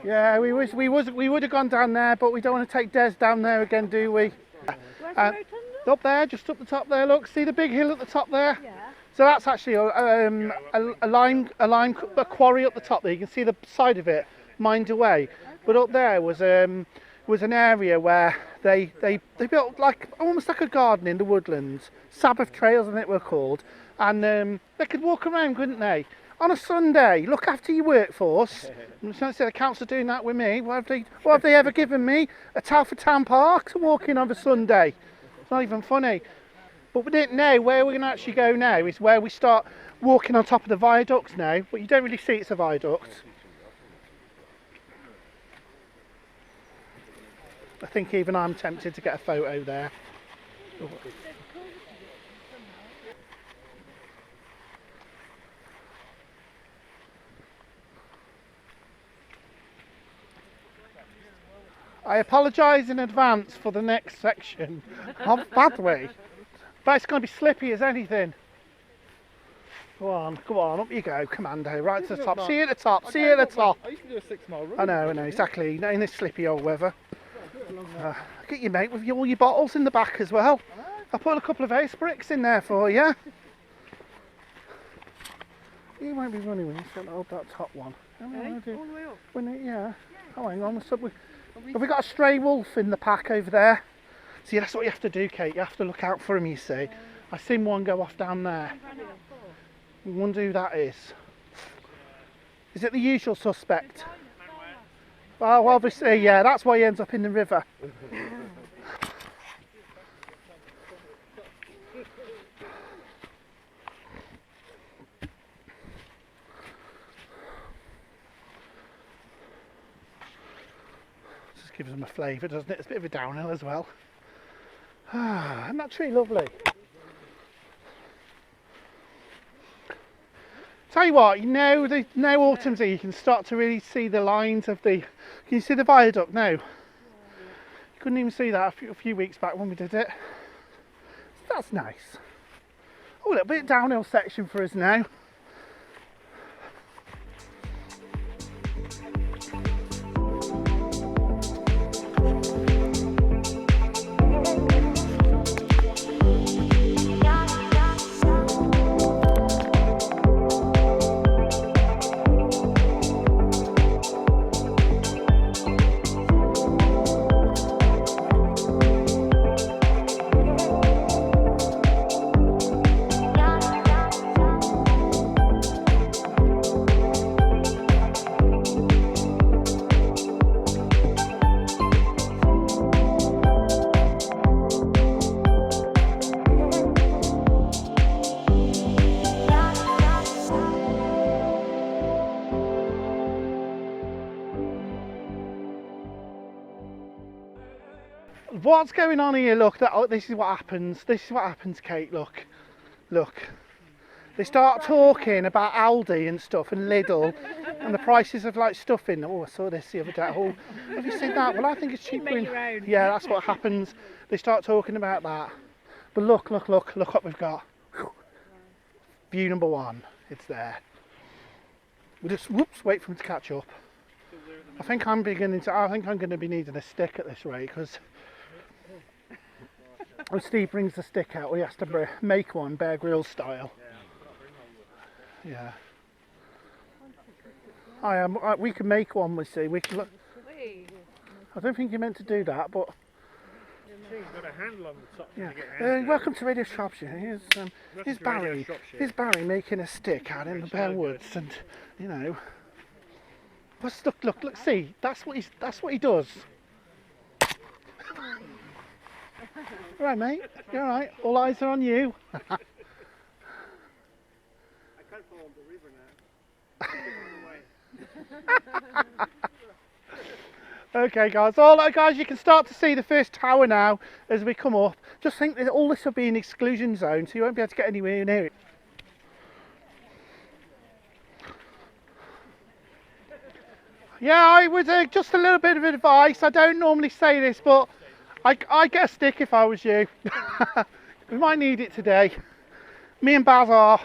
Yeah, we would have gone down there, but we don't want to take Des down there again, do we? Where's the rotunda? Up there, just up the top there. Look, see the big hill at the top there? Yeah. So that's actually a lime quarry up the top there. You can see the side of it mined away. But up there was an area where they built like almost like a garden in the woodlands. Sabbath trails, I think were called, and they could walk around, couldn't they? On a Sunday, look after your workforce. I'm trying to say the council doing that with me. What have they ever given me? A Telford Town Park to walk in on a Sunday. It's not even funny. But we didn't know where we're going to actually go now is where we start walking on top of the viaducts now, but you don't really see it's a viaduct. I think even I'm tempted to get a photo there. I apologise in advance for the next section of pathway. But it's going to be slippy as anything. Go on, up you go, Commando, right to the top. See you at the top, see you at the top. I used to do a 6-mile run. I know, exactly. In this slippy old weather. Get you, mate, with all your bottles in the back as well. I'll put a couple of ice bricks in there for you. You won't be running when you start to hold that top one. All the way up? Yeah. Oh, hang on. Have we got a stray wolf in the pack over there? See, that's what you have to do, Kate. You have to look out for him, you see. I seen one go off down there. I wonder who that is. Is it the usual suspect? Well, obviously, yeah, that's why he ends up in the river. Just gives them a flavour, doesn't it? It's a bit of a downhill as well. Ah, isn't that tree lovely? Tell you what, now autumn's here, you can start to really see the lines of the. Can you see the viaduct now? You couldn't even see that a few weeks back when we did it. That's nice. Oh, a little bit downhill section for us now. What's going on here? Look, this is what happens. This is what happens, Kate. Look. They start talking about Aldi and stuff and Lidl and the prices of like stuff in. Oh, I saw this the other day. Oh, have you seen that? Well, I think it's cheaper. Yeah, that's what happens. They start talking about that. But look what we've got. View number one. It's there. We'll just wait for him to catch up. I think I'm going to be needing a stick at this rate because. When Steve brings the stick out, he has to make one Bear Grylls style. Yeah. We can make one. We see. We can look. I don't think you meant to do that, but. It's got a handle on the top. Yeah. Welcome to Radio Shropshire. Here's Barry. Here's Barry making a stick out in the Bear Woods, and you know. Look. See, that's what he does. All right, mate. You all right? All eyes are on you. I can't follow the river now. Okay, guys. You can start to see the first tower now as we come up. Just think that all this will be an exclusion zone, so you won't be able to get anywhere near it. Yeah, I would just a little bit of advice. I don't normally say this, but I'd get a stick if I was you. We might need it today. Me and Baz are.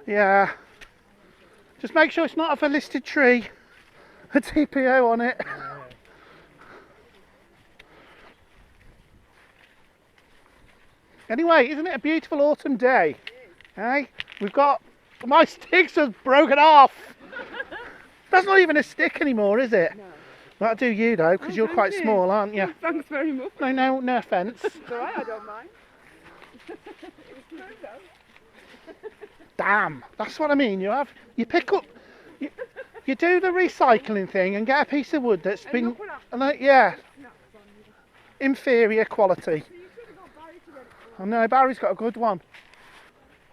Yeah. Just make sure it's not a listed tree. a TPO on it. Anyway, isn't it a beautiful autumn day? Hey, we've got, my stick's just broken off. That's not even a stick anymore, is it? No. That'll do you though, because you're thank quite you. small, aren't you? Thanks very much. No offence. It's alright, I don't mind. It was true though. Damn, that's what I mean. You pick up, you do the recycling thing and get a piece of wood that's been, look what yeah, inferior quality. I know, Barry's got a good one.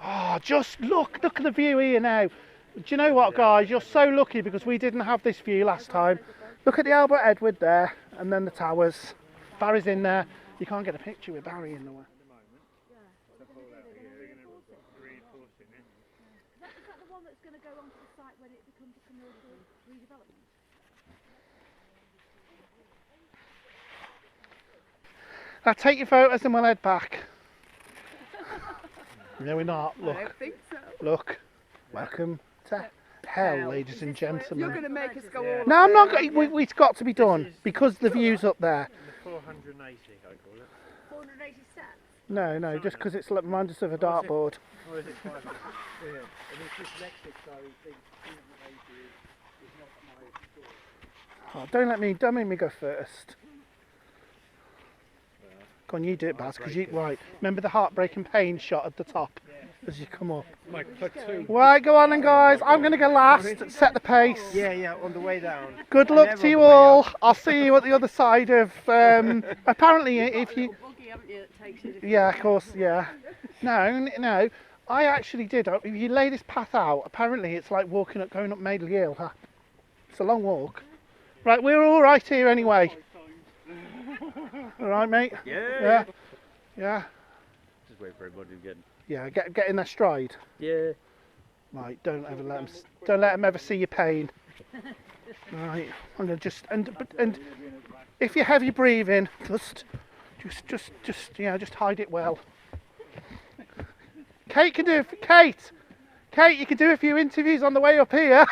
Oh, just look at the view here now. Do you know what, guys? You're so lucky because we didn't have this view last time. Look at the Albert Edward there, and then the towers. Barry's in there. You can't get a picture with Barry in the way. Is that the one that's going to go onto the site when it becomes a commercial redevelopment? Now take your photos and we'll head back. No, we're not. I Look, don't think so. look. Welcome to hell, ladies and You're gentlemen. going to make us go all No, I'm not. It's got to be done because the view's up there. The 480, I call it. 480 steps? No, just because it's like reminds us of a dartboard. Or is it 500? Yeah. And it's dyslexic, so he thinks 480 is not my score. Oh, don't make me go first. Go on, you do it, Baz, because you right. Remember the heartbreaking pain shot at the top as you come up. My platoon. Right, go on then, guys. I'm going to go last. Set the pace. Yeah, on the way down. Good luck to you all. I'll see you at the other side of. Apparently, if you. buggy, haven't you, that takes you to Yeah, of course. Yeah. No. I actually did. If you lay this path out, apparently it's like going up Madeley Hill. Huh? It's a long walk. Right, we're all right here anyway. All right, mate. Yeah. Yeah. Just wait for everybody to get. Yeah. Get in their stride. Yeah. Right. Don't let them ever see your pain. Right. I'm gonna just and if you're heavy breathing, just hide it well. Kate, you can do a few interviews on the way up here.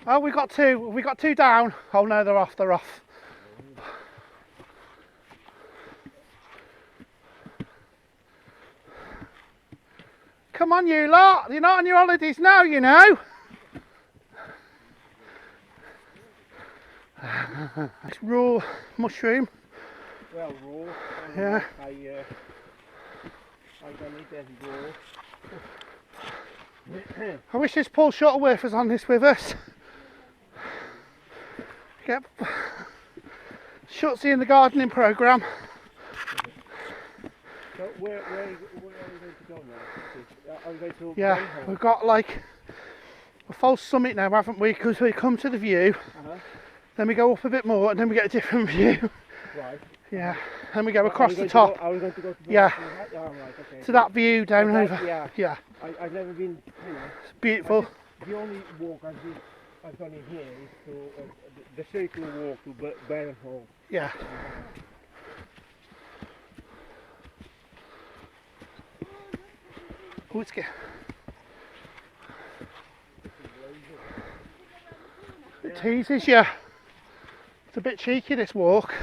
Oh, we got two down. Oh no, they're off. Come on, you lot. You're not on your holidays now, you know. It's raw mushroom. Well, raw. Yeah. I don't eat any raw. I wish this Paul Shuttleworth was on this with us. Get Shutsy in the gardening programme. So where are we going to go now? Are we going to Yeah, Benthall? we've got like a false summit now, haven't we? Because we come to the view, then we go up a bit more, and then we get a different view. Right. Yeah, and we go Are across we the going to top Are we going to go to Yeah. Oh, right, okay. to that view down That- over. yeah. Yeah, I've never been, it's beautiful. the only walk I've done in here is to the circular walk to Benthall. Yeah. Oh, it's good. It teases you. It's a bit cheeky, this walk.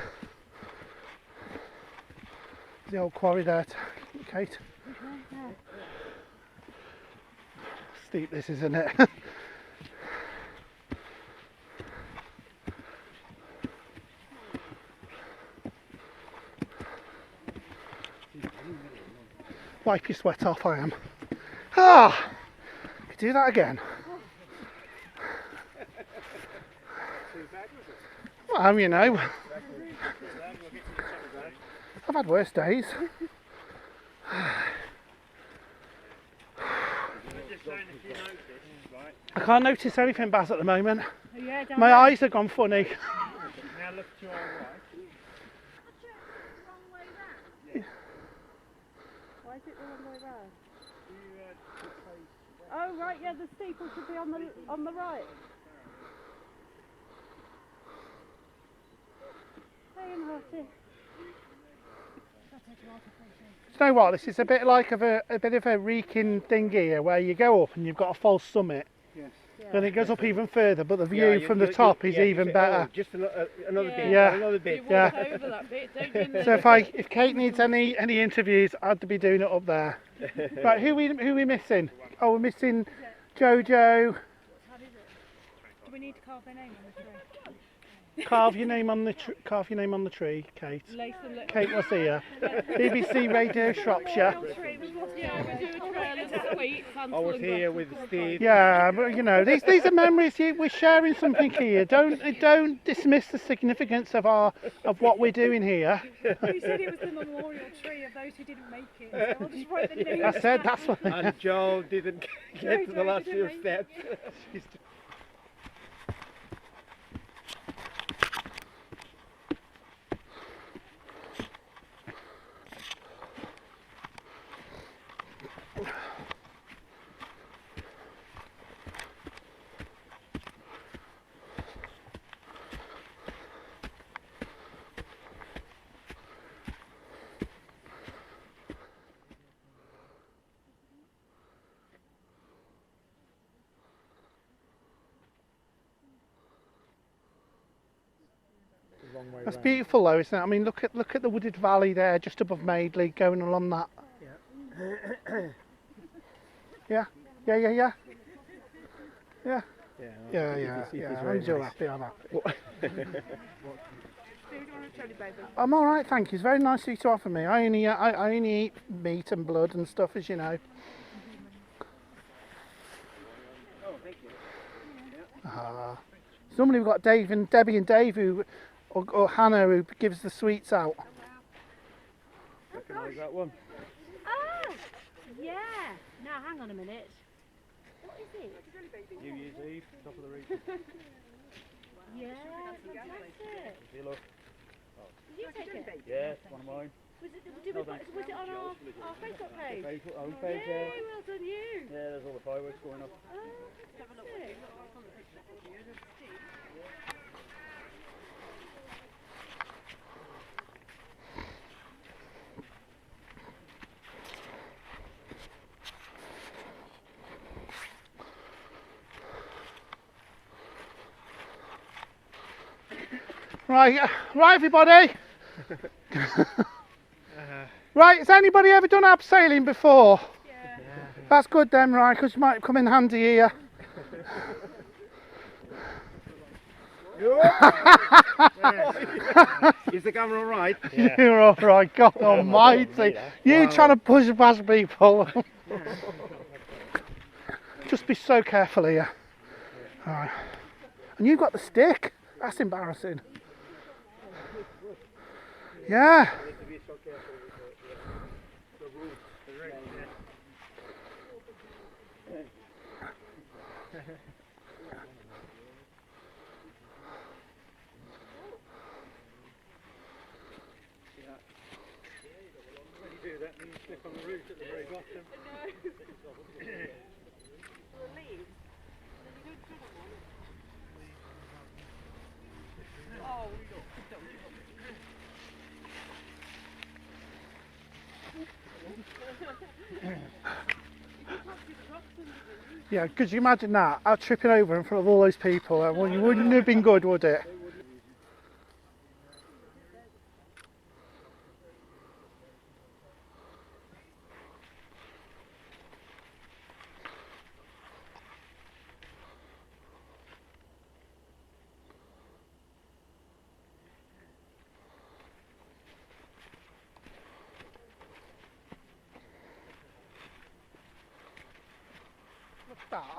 The old quarry there, Kate. Steep this, isn't it? Wipe your sweat off, I am. Ah! Could do that again. Well, you know. I've had worse days. I can't notice anything, Baz, at the moment. Yeah, down My there. eyes have gone funny. Now look to our right. Why is it the wrong way round? Oh right, yeah, the steeple should be on the right. Hey, Marty. You know what? This is a bit like a bit of a reeking thing here, where you go up and you've got a false summit. Yes. Then it goes up even further, but the view from the top is even better. Just another bit. Yeah. Another bit. You walk over that bit, don't you? So if Kate needs any interviews, I'd be doing it up there. Right, who we missing? Oh, we're missing Jojo. Do we need to carve their name on the tree? Carve your name on the tree, Kate. Lace them little. Kate was here. BBC Radio Shropshire. Yeah, we do a trail of sweets. I was here with Steve. Yeah, but you know, these are memories. We're sharing something here. Don't dismiss the significance of what we're doing here. You said it was the memorial tree of those who didn't make it. So I'll just write the names. I said that's what. And Joe didn't get to the last few steps. That's beautiful though, isn't it? I mean, look at the wooded valley there, just above Madeley, going along that. Yeah. Yeah. I'm so happy. I'm happy. I'm all right, thank you. It's very nice of you to offer me. I only eat meat and blood and stuff, as you know. Normally we've got Debbie and Dave or Hannah who gives the sweets out. Recognise that one? Oh, yeah. Now, hang on a minute. What is it? New Year's Eve, top of the region. Yeah, fantastic. See, look. Did you take it? Yeah, it's one of mine. Was it on our Facebook page? Facebook homepage, yeah. Yay, well done you. Yeah, there's all the fireworks going up. Oh, fantastic. Right, everybody. Right, has anybody ever done abseiling before? Yeah. That's good then, right, because you might come in handy here. Is the camera all right? You're all right, God almighty. You trying to push past people. Just be so careful here. All right. And you've got the stick. That's embarrassing. Yeah. Yeah, could you imagine that? Out tripping over in front of all those people. Well, you wouldn't have been good, would it?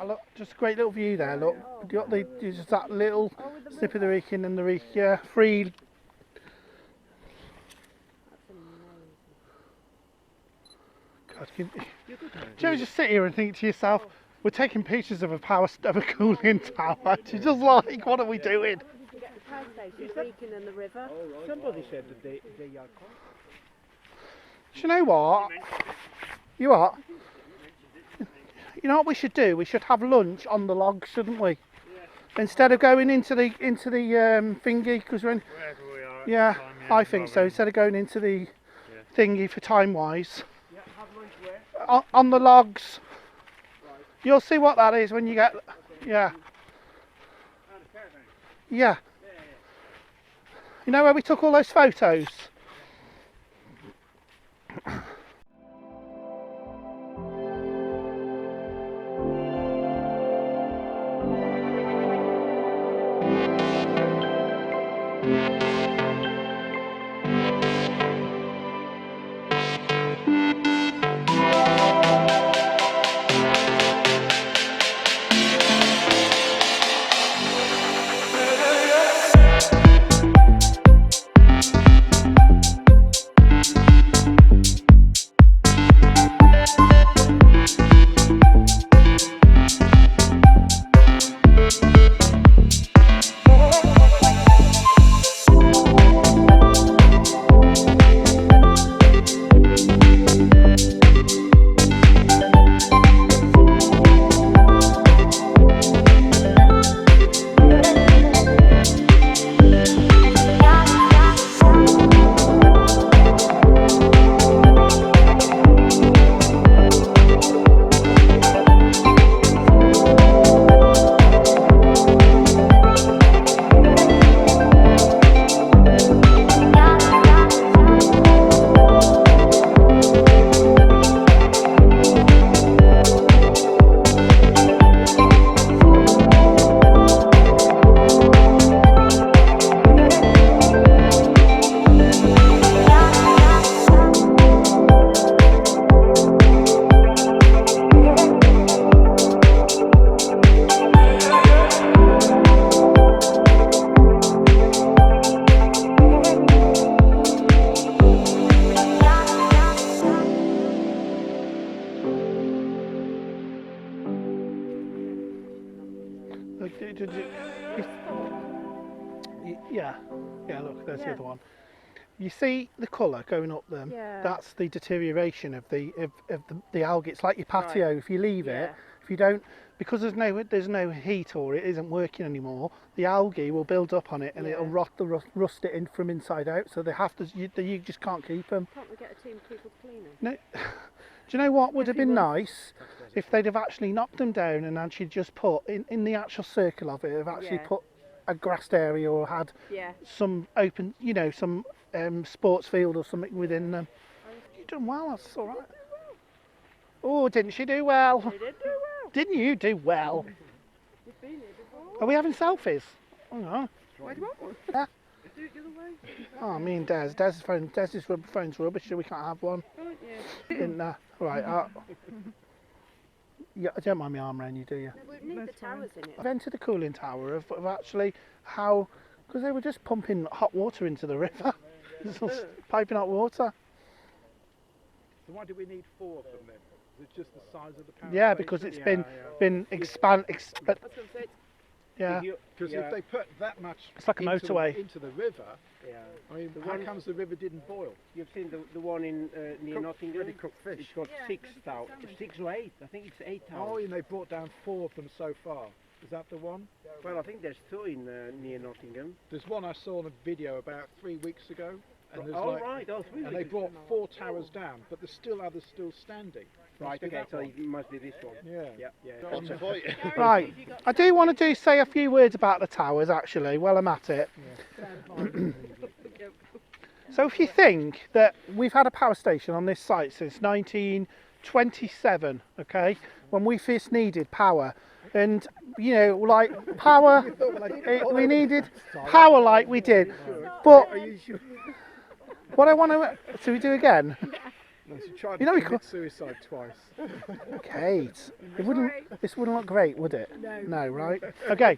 Look, just a great little view there. Look, you got just that little snip of the Wrekin and the Wrekin. Yeah, free. God, do you ever just sit here and think to yourself, we're taking pictures of a cooling tower? You're just like, what are we doing? Power station, Wrekin and the river. Somebody said that they are. Do you know what? You what? You know what we should do? We should have lunch on the log, shouldn't we? Yeah. Instead of going into the thingy, because we're in. Wherever we are. Yeah, I think so. Instead of going into the thingy for time-wise. Yeah, have lunch where? On the logs. You'll see what that is when you get. Yeah. Yeah. You know where we took all those photos? Yeah, look, there's the other one. You see the colour going up them? Yeah. That's the deterioration of the algae. It's like your patio. Right. If you leave it, if you don't, because there's no heat or it isn't working anymore, the algae will build up on it and it'll rust it in from inside out. So they have to. You just can't keep them. Can't we get a team of people to clean them? No. Do you know what would have been nice if they'd have actually knocked them down and actually just put in the actual circle of it, have actually put a grassed area or had some open, some sports field or something within them. You've done well, that's all right. Oh, didn't she do well? They did do well. Didn't you do well? You've been here before. Are we having selfies? Oh no. Why do you want one? Yeah. Do it the other way. Oh, me and Des's phone's rubbish, so we can't have one. Right, yeah. Didn't right. Yeah, I don't mind my arm around you, do you? No, we need the towers in it. I've entered the cooling tower of actually how, because they were just pumping hot water into the river, just piping hot water. So why do we need 4 of them then? Is it just the size of the power Yeah, station? because it's been expand. I was going to say, Yeah, Because if they put that much it's like a motorway. into the river, Yeah. I mean, The how one- comes the river didn't boil? You've seen the one in near Nottingham? Ready cooked fish. It's got 6 or 8. I think it's 8 Oh, towers. and they brought down 4 of them so far. Is that the one? Well, I think there's 2 in near Nottingham. There's one I saw in a video about 3 weeks ago. And there's Oh, like, right. Oh, 3 and they brought 4 towers down, but there's still others still standing. Right, Must be okay, that so one. it must be this one. Yeah. Yeah. Right, I do want to say a few words about the towers actually, while I'm at it. So if you think that we've had a power station on this site since 1927, okay, when we first needed power, and like power, we needed power like we did, but what I want to, so we do again? No, she tried You know, to we commit suicide twice. Kate, this wouldn't look great, would it? No, right? Okay,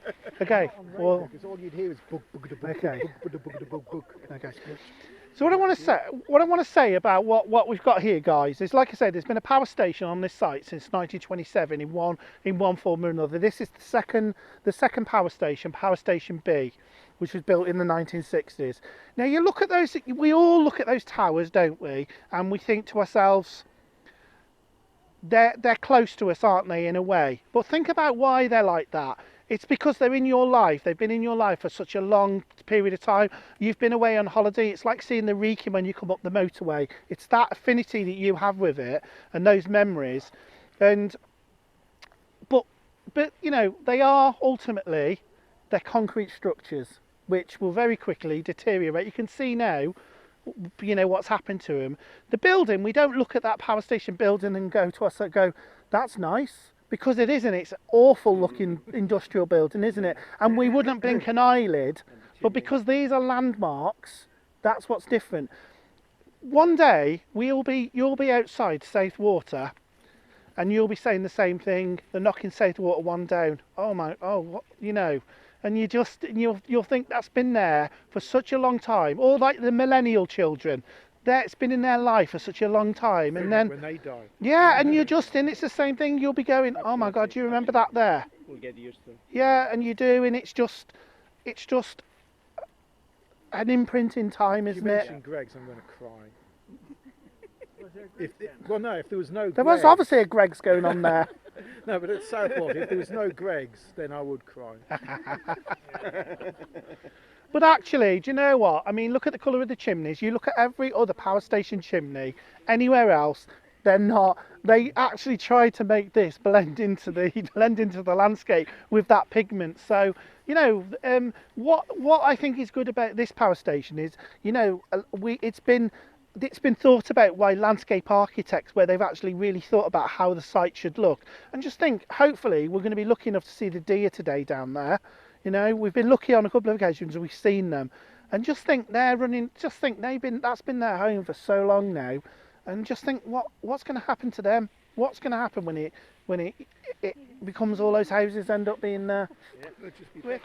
well, Because all you'd hear is book, book, book, Okay. book, book, book, book. okay. So what I want to say about what we've got here, guys, is like I said, there's been a power station on this site since 1927 in one form or another. This is the second power station B, which was built in the 1960s. Now you look at those, we all look at those towers, don't we? And we think to ourselves, they're close to us, aren't they, in a way? But think about why they're like that. It's because they're in your life. They've been in your life for such a long period of time. You've been away on holiday. It's like seeing the Wrekin when you come up the motorway. It's that affinity that you have with it and those memories. And but you know, they are ultimately, they're concrete structures which will very quickly deteriorate. You can see now, you know, what's happened to them. The building, we don't look at that power station building and go to us and go, that's nice. Because it isn't. It's awful looking industrial building, isn't it? And we wouldn't blink an eyelid. But because these are landmarks, that's what's different. One day you'll be outside South Water, and you'll be saying the same thing. They're knocking South Water 1 down. What, you know. And you'll think that's been there for such a long time. Or like the millennial children. It's been in their life for such a long time, and then when they die. Yeah, and you're just in. It's the same thing. You'll be going, oh my God, do you remember that there? We'll get used to. Yeah, and you do, and it's just an imprint in time, If isn't you it? mention Greg's, I'm going to cry. If there was no. There was Greg's- obviously a Greg's going on there. No, but at Southport, if there was no Greg's, then I would cry. But actually, do you know what? I mean, look at the colour of the chimneys. You look at every other power station chimney anywhere else, they're not. They actually try to make this blend into the landscape with that pigment. So, you know, what I think is good about this power station is, you know, it's been thought about by landscape architects, where they've actually really thought about how the site should look. And just think, hopefully, we're going to be lucky enough to see the deer today down there. You know, we've been lucky on a couple of occasions and we've seen them. And just think that's been their home for so long now. And just think what's going to happen to them? What's going to happen when it becomes all those houses end up being there? Yeah,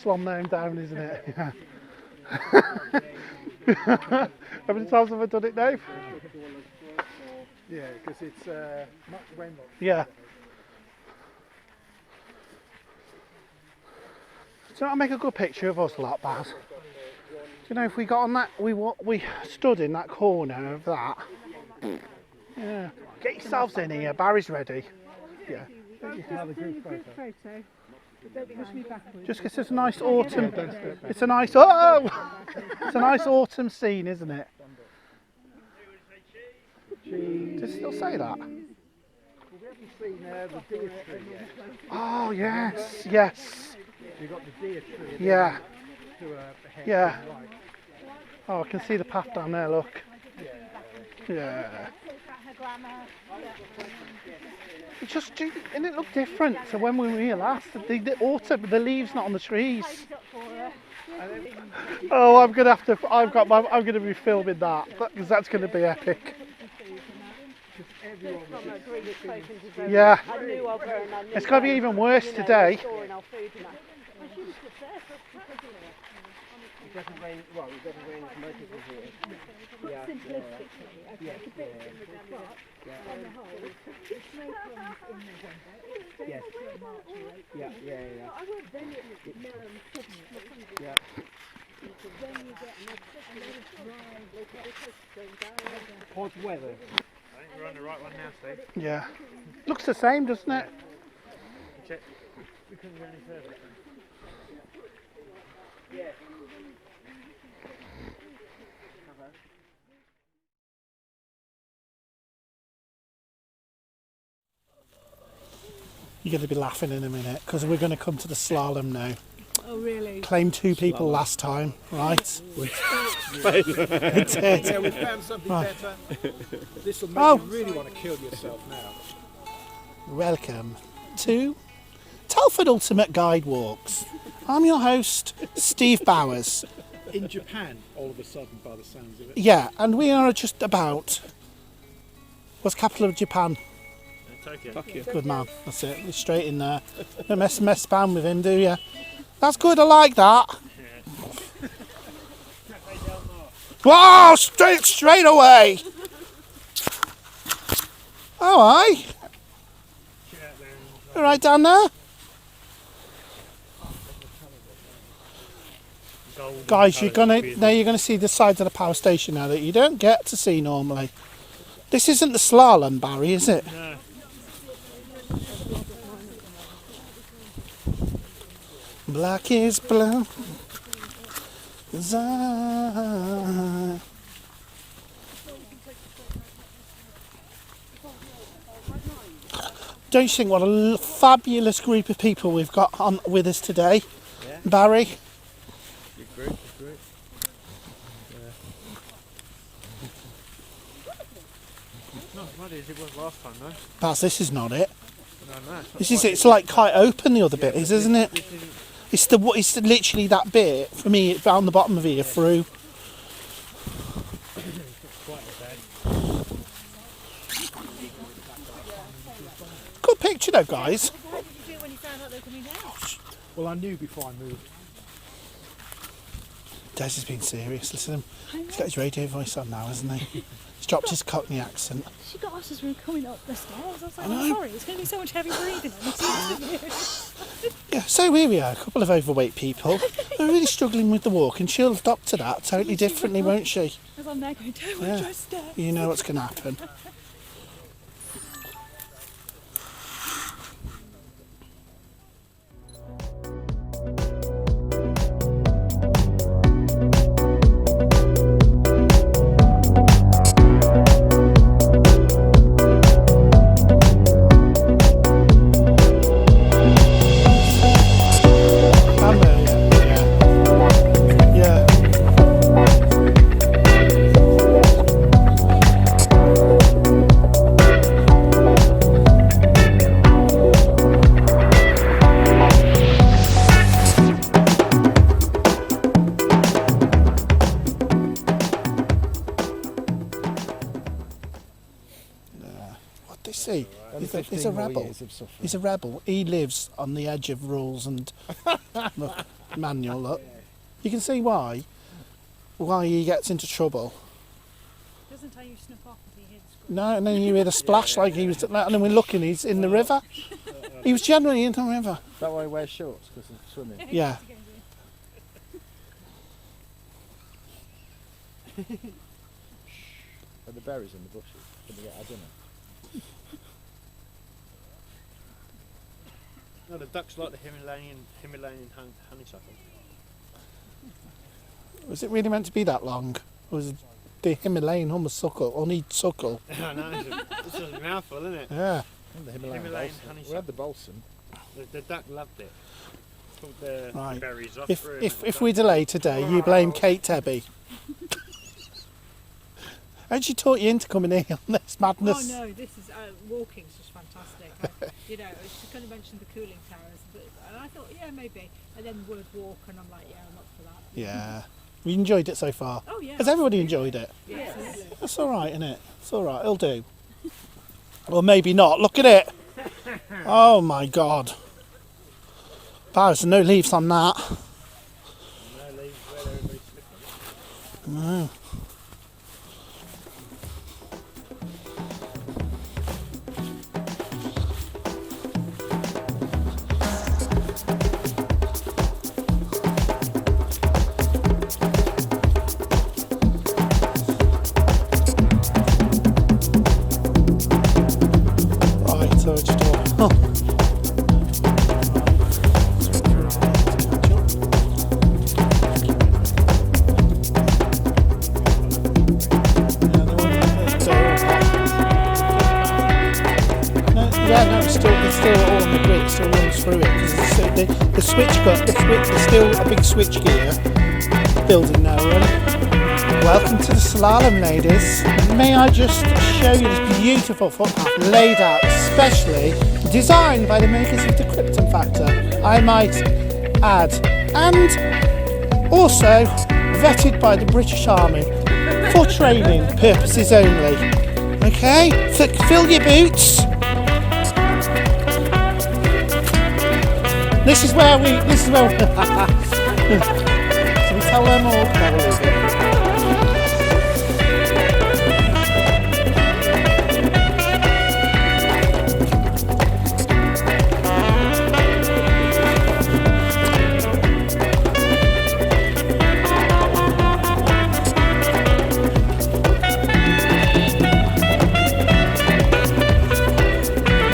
Slom them down, isn't it? Yeah. How many times have I done it now? Yeah, because it's much Wenlock. Yeah. Do you know, make a good picture of us lot, Baz. Do you know, if we got on that, we stood in that corner of that. Yeah. Get yourselves in here. Barry's ready. Yeah. Another group photo. Photo. Don't push me backwards. Just 'cause it's a nice autumn. It's a nice. Oh! It's a nice autumn scene, isn't it? Does it still say that? We haven't seen the deer tree yet. Oh yes, yes. You've got the deer tree. Yeah, To a head yeah. to the right. Oh, I can see the path down there. Look. Yeah. It just didn't it look different to when we were here last? The autumn, the leaves not on the trees. Oh, I'm gonna be filming that because that's gonna be epic. Yeah. It's gonna be even worse today. It doesn't rain, well, it doesn't rain as much as it here. Yeah, Simplistically, okay, yeah, it's a bit but on the whole, the snow comes in November, it stays Yes. till March or April. yeah. Then it mellows suddenly. Yeah. Then you get a dry, Hot weather. I think we're on the right one now, Steve. Yeah. Looks the same, doesn't it? Check. We couldn't go any further. You're going to be laughing in a minute because we're going to come to the slalom now. Oh really? Claimed 2 people last time, right? Yeah, we found something better. This will make Oh. you really want to kill yourself now. Welcome to Telford Ultimate Guide Walks. I'm your host, Steve Bowers. In Japan, all of a sudden, by the sounds of it. Yeah, and we are just about... What's the capital of Japan? Tokyo. Good man, that's it. We're straight in there. Don't mess around with him, do you? That's good, I like that. Wow, straight away. Oh, aye. All right down there. Guys, you're gonna see the sides of the power station now that you don't get to see normally. This isn't the slalom, Barry, is it? No. Black is blue. Zion. Don't you think what a fabulous group of people we've got on with us today, Barry? Big group, Not as muddy as it was last time, though. Baz, this is not it. No. It's like quite open the other bit is, isn't it? It's literally that bit for me down the bottom of here through. Good picture though, guys. What did you do when you found out they were coming down? Well, I knew before I moved. Des has been serious. Listen to him. He's got his radio voice on now, hasn't he? He's dropped his Cockney accent. She got us as we were coming up the stairs. I was like, I know. I'm sorry, it's going to be so much heavy breathing on this. Yeah, so here we are, a couple of overweight people. We're really struggling with the walk, and she'll adopt to that totally differently, won't she? As I'm there going, don't Yeah. watch your stairs. You know what's going to happen. Yeah. What they say? He's a rebel. He's a rebel. He lives on the edge of rules and look, manual. Look, you can see why he gets into trouble. Doesn't tell you snuff off until you hear the scream. No, and then you hear the splash like he was. And then we're looking, he's in the river. He was generally in the river. Is that why he wears shorts? Because of swimming? Yeah. Are the berries in the bushes? Can we get our dinner? No, the ducks like the Himalayan honeysuckle. Was it really meant to be that long? Or was it the Himalayan honeysuckle? Honeysuckle. I know, this is a mouthful, isn't it? Yeah. And the Himalayan balsam. honeysuckle. We had the balsam. The duck loved it. Pulled the Right. berries off. If we delay today, you blame Kate Tebby. How'd she taught you into coming here on this madness? Oh no, this is walking's just fantastic. You know, she kind of mentioned the cooling towers, and I thought, yeah, maybe. And then the word walk, and I'm like, yeah, I'm up for that. Yeah. We enjoyed it so far. Oh yeah. Has everybody enjoyed it? Yeah, absolutely. That's all right, isn't it? It's all right. It'll do. Or maybe not. Look at it. Oh my God. There's no leaves on that. No leaves where they're very slippery. No. Right, so it's all. It's still all on the grid, it still runs through it because the switch there's still a big switch gear building now running. Welcome to the slalom, ladies. May I just show you this beautiful footpath laid out especially designed by the makers of the Krypton Factor, I might add, and also vetted by the British Army for training purposes only. Okay, fill your boots. This is where we so we tell them all. No, we'll leave it.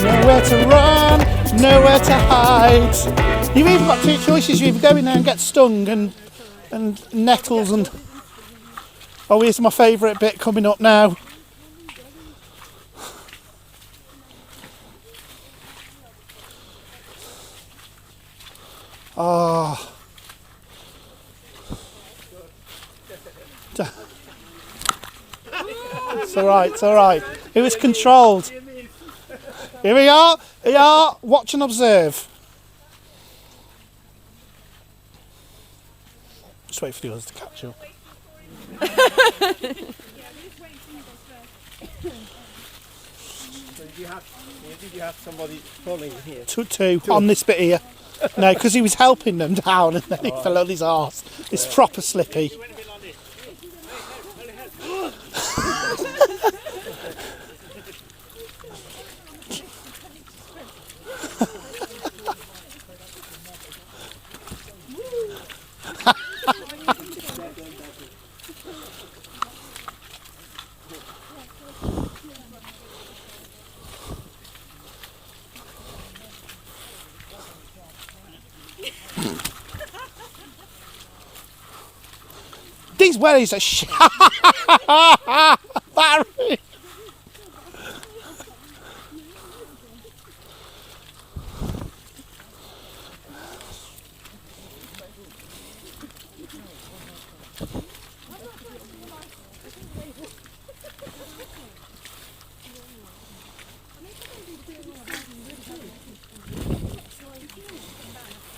Nowhere to run, nowhere to hide. You've even got two choices. You either go in there and get stung and nettles and... Oh, here's my favourite bit coming up now. Oh. It's alright, it's alright. It was controlled. Here we are, watch and observe. Just wait for the others to catch up. So did you have somebody falling here? Two on this bit here. No, because he was helping them down and then he fell on his arse. It's proper slippy. These wellies are shit. Barry.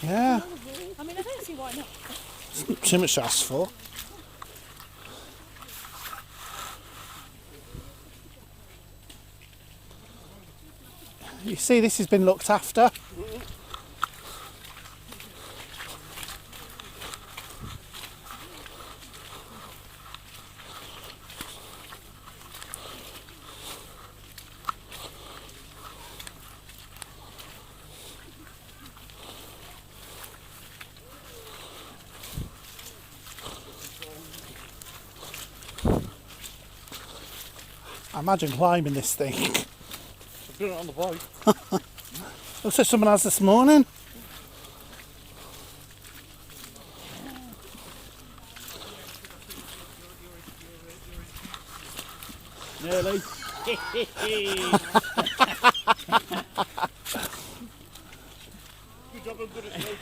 Yeah. I mean, I don't see why not. It's too much to ask for. You see, this has been looked after. I imagine climbing this thing. I've done it on the bike. Looks like someone has this morning. Nearly.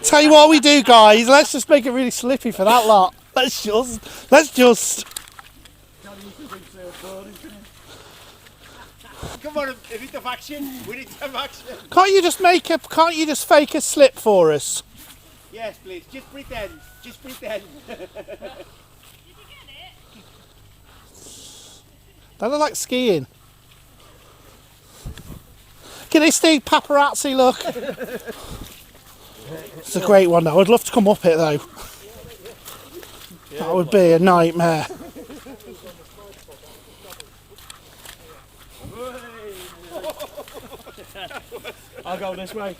Tell you what we do, guys. Let's just make it really slippy for that lot. Let's just. Come on, a bit of action. We need some action. Can't you just fake a slip for us? Yes, please. Just pretend. Just pretend. They look like skiing. Can they stay paparazzi look? It's a great one though. I'd love to come up it though. That would be a nightmare. I'll go this way.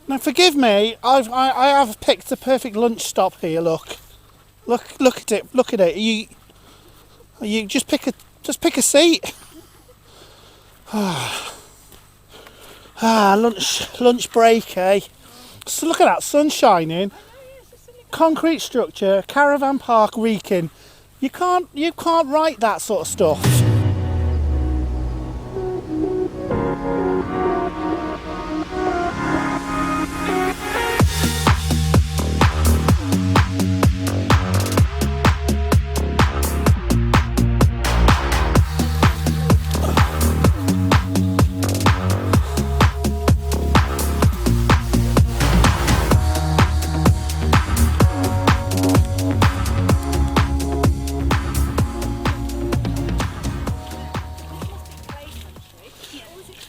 Now forgive me, I have picked the perfect lunch stop here. Look at it. Look at it. You just pick a seat. Lunch break, eh? So look at that, sun shining, concrete structure, caravan park reeking. You can't write that sort of stuff.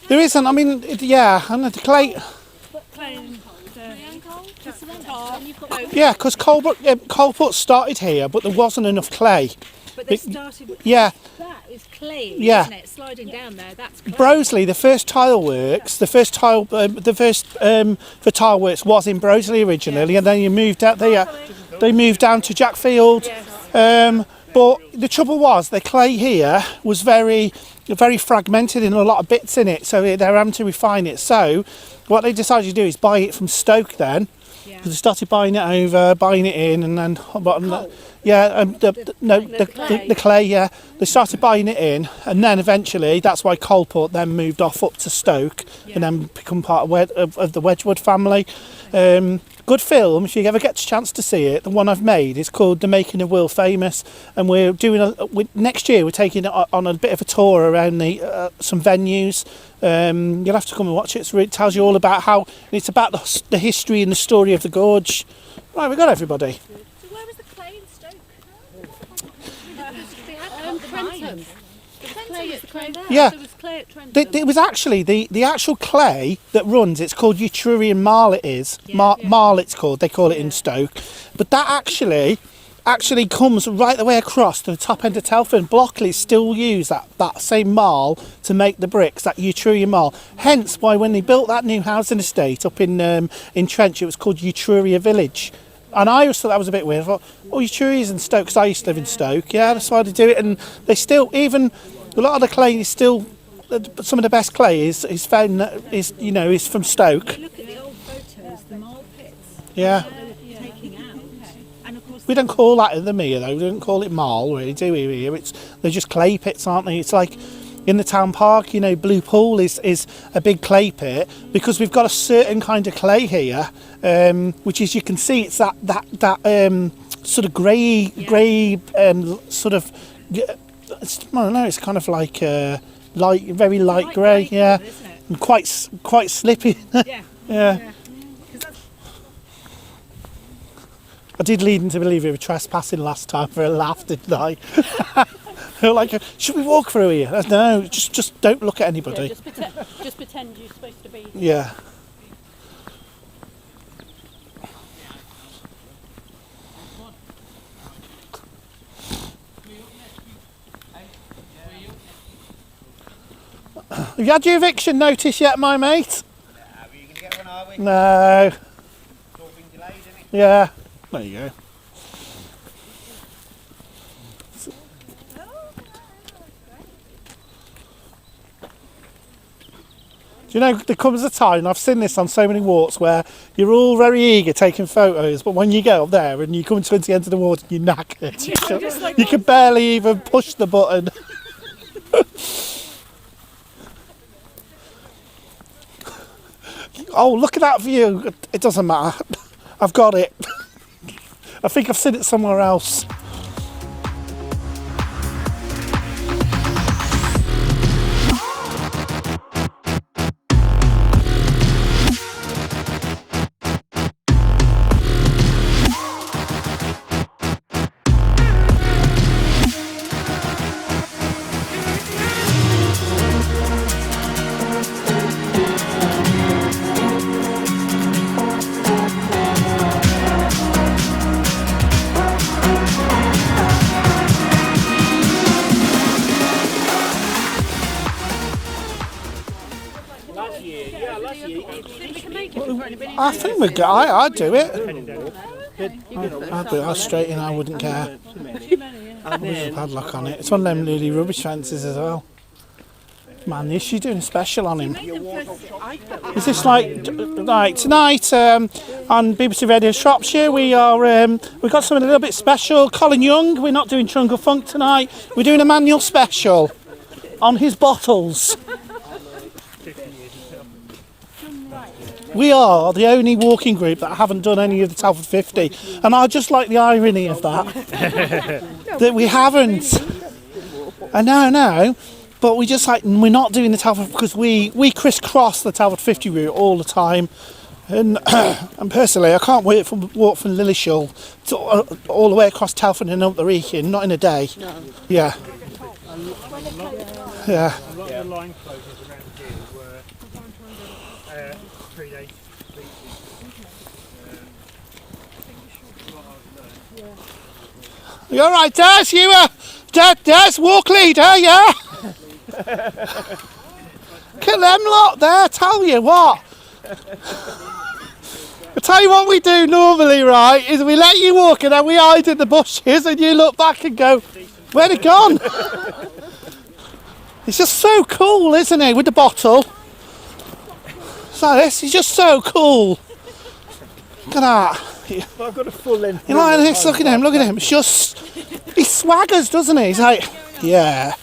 There isn't, I mean, and the clay. Yeah, because Coalput started here, but there wasn't enough clay. But they started with that is clay, yeah. isn't it? Sliding down there, that's clay. Broseley, the first tile works, the first for tile works was in Broseley originally, and then you moved out there. They moved down to Jackfield. Yes. But the trouble was, the clay here was very fragmented in a lot of bits in it, so they're having to refine it. So what they decided to do is buy it from Stoke then. Yeah. They started buying it over, buying it in, and then the clay. Yeah, they started buying it in, and then eventually that's why Coalput then moved off up to Stoke, and then become part of the Wedgwood family. Good film, if you ever get a chance to see it. The one I've made is called The Making of World Famous, and we're doing next year we're taking it on a bit of a tour around some venues. You'll have to come and watch it. It tells you all about it's about the history and the story of the gorge. Right, we got everybody. So where was the clay in Stoke? Trentham. The clay there. Yeah. There was clay at Trentham. It was actually the actual clay that runs. It's called Etrurian marl. It is marl. It's called. They call it in Stoke, but that actually comes right the way across to the top end of Telford. Blockley still use that same marl to make the bricks. That Etrurian marl. Hence why when they built that new housing estate up in Trench, it was called Etruria Village. And I always thought that was a bit weird. I thought, Etruria's in Stoke, because I used to live in Stoke. Yeah, that's why they do it. And they still, even a lot of the clay is still, some of the best clay is found, is from Stoke. Look at the old photos, the marl pits. Yeah. They were taking out. And of course We don't call that in the mere though. We don't call it marl, really, do we? Here, they're just clay pits, aren't they? It's like in the town park, Blue Pool is a big clay pit, because we've got a certain kind of clay here, which is, you can see, it's that sort of grey sort of. I don't know. It's kind of like very light grey, yeah, isn't it? and quite slippy. Yeah. Yeah. I did lead into believe we were trespassing last time for a laugh, didn't I? They were like, should we walk through here? No, just don't look at anybody. Yeah, just pretend you're supposed to be. Yeah. Have you had your eviction notice yet, my mate? Are you going to get one, are we? No. It's all been delayed, isn't it? Yeah. There you go. Do you know, there comes a time, and I've seen this on so many walks, where you're all very eager taking photos, but when you get up there and you come to the end of the water, you're knackered. You can barely even push the button. Oh, look at that view. It doesn't matter. I've got it. I think I've seen it somewhere else. I think we're good. I'd do it. Heading down. I'd straighten. I wouldn't care. There's a padlock on it. It's one of them really rubbish fences as well. Man, is she doing a special on him? Is this like tonight on BBC Radio Shropshire? We've got something a little bit special. Colin Young. We're not doing Trunk or Funk tonight. We're doing a manual special on his bottles. We are the only walking group that haven't done any of the Telford 50, and I just like the irony of that. That we haven't. I know, but we just we're not doing the Telford because we crisscross the Telford 50 route all the time, and personally I can't walk from Lillishall to, all the way across Telford and up the Wrekin, not in a day. No. Yeah. Yeah. A lot of the line closures around here were 3 days. You all right, Des? You Des, walk leader, yeah? Look at them lot there, tell you what. I tell you what we do normally, right, is we let you walk and then we hide in the bushes and you look back and go, where'd it gone? It's just so cool, isn't it, with the bottle? It's like this, he's just so cool. Look at that. I've got a full length. You like this? Look at him. It's just, he swaggers, doesn't he? He's like, yeah.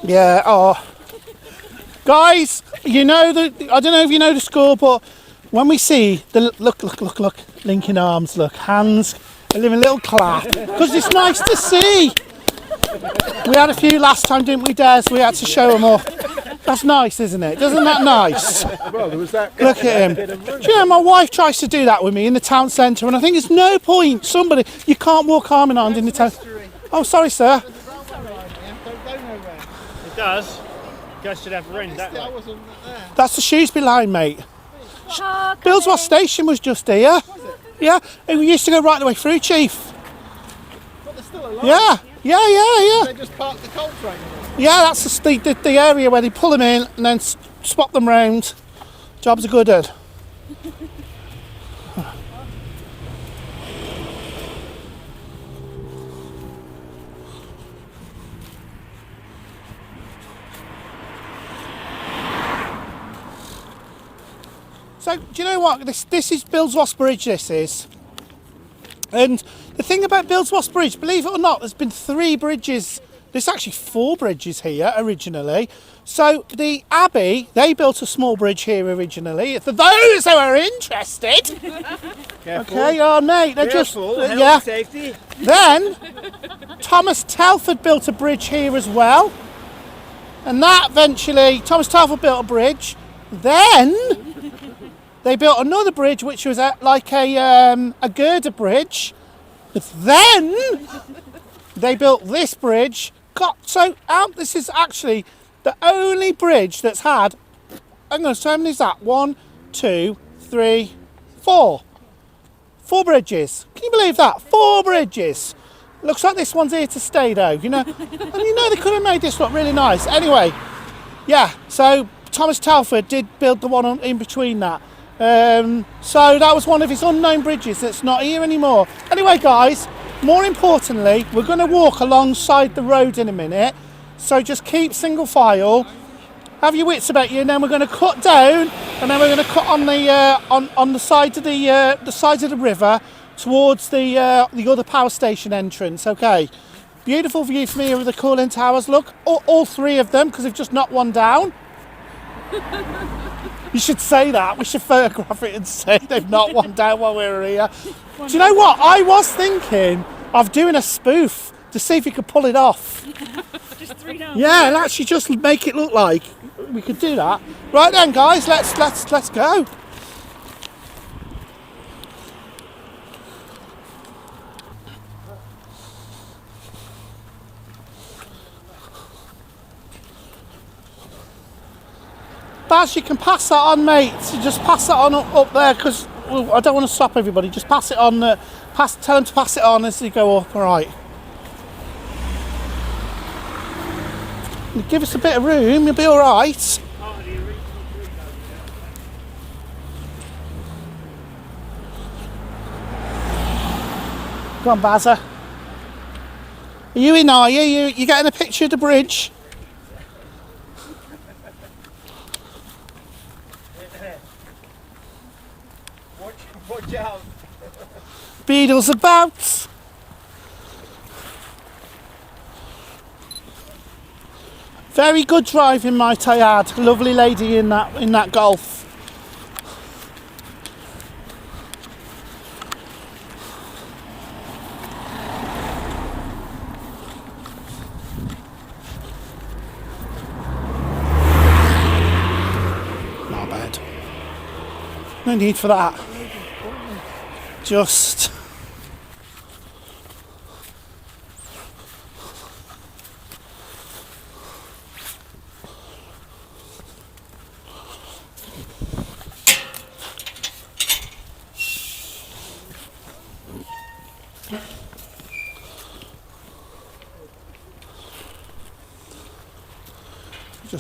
Yeah, oh. Guys, you know I don't know if you know the score, but when we see the, look, linking arms, look, hands, a little clap, because it's nice to see. We had a few last time, didn't we, Des? We had to show them off. That's nice, isn't it? Isn't that nice? Well, there was that. Look at him. Do you know, my wife tries to do that with me in the town centre, and I think there's no point. You can't walk arm in hand in the town. Oh, sorry, sir. It does. You guys should have a ring that way. That's the Shrewsbury line, mate. Billsworth Station was just here. Yeah, and we used to go right the way through, Chief. But they're still alive. Yeah. They just parked the coal train. Yeah, that's the area where they pull them in and then swap them round. Job's a good one. So, do you know what? This is Billsworth Bridge, this is. And the thing about Billsworth Bridge, believe it or not, there's been 3 bridges. There's actually 4 bridges here originally. So the Abbey, they built a small bridge here originally. For those who are interested. Careful. Okay, oh mate, they're Careful. just Health yeah. and safety. Then Thomas Telford built a bridge here as well. And that eventually, Thomas Telford built a bridge. Then they built another bridge which was like a girder bridge. But then they built this bridge. This is actually the only bridge that's had, I'm going to say how many is that? 1, 2, 3, 4. 4 bridges. Can you believe that? 4 bridges. Looks like this one's here to stay though, you know. And you know they could have made this look really nice. Anyway, yeah, so Thomas Telford did build the one in between that. So that was one of his unknown bridges that's not here anymore. Anyway guys, more importantly, we're going to walk alongside the road in a minute, so just keep single file, have your wits about you, and then we're going to cut down, and then we're going to cut on the on the side of the sides of the river towards the other power station entrance. Okay, beautiful view from here of the cooling towers. Look, all 3 of them, because they've just knocked one down. You should say that. We should photograph it and say they've knocked one down while we were here. Do you know what? I was thinking of doing a spoof to see if you could pull it off. Just 3 down. Yeah, and actually just make it look like we could do that. Right then, guys, let's go. Baz, you can pass that on, mate. So just pass that on up there, because I don't want to stop everybody. Just pass it on. Tell them to pass it on as they go up. All right. Give us a bit of room. You'll be all right. Come on, Bazza. Are you in, are you? You getting a picture of the bridge? Watch out. Beetles about. Very good driving, might I add. Lovely lady in that Golf. Not bad. No need for that. Just.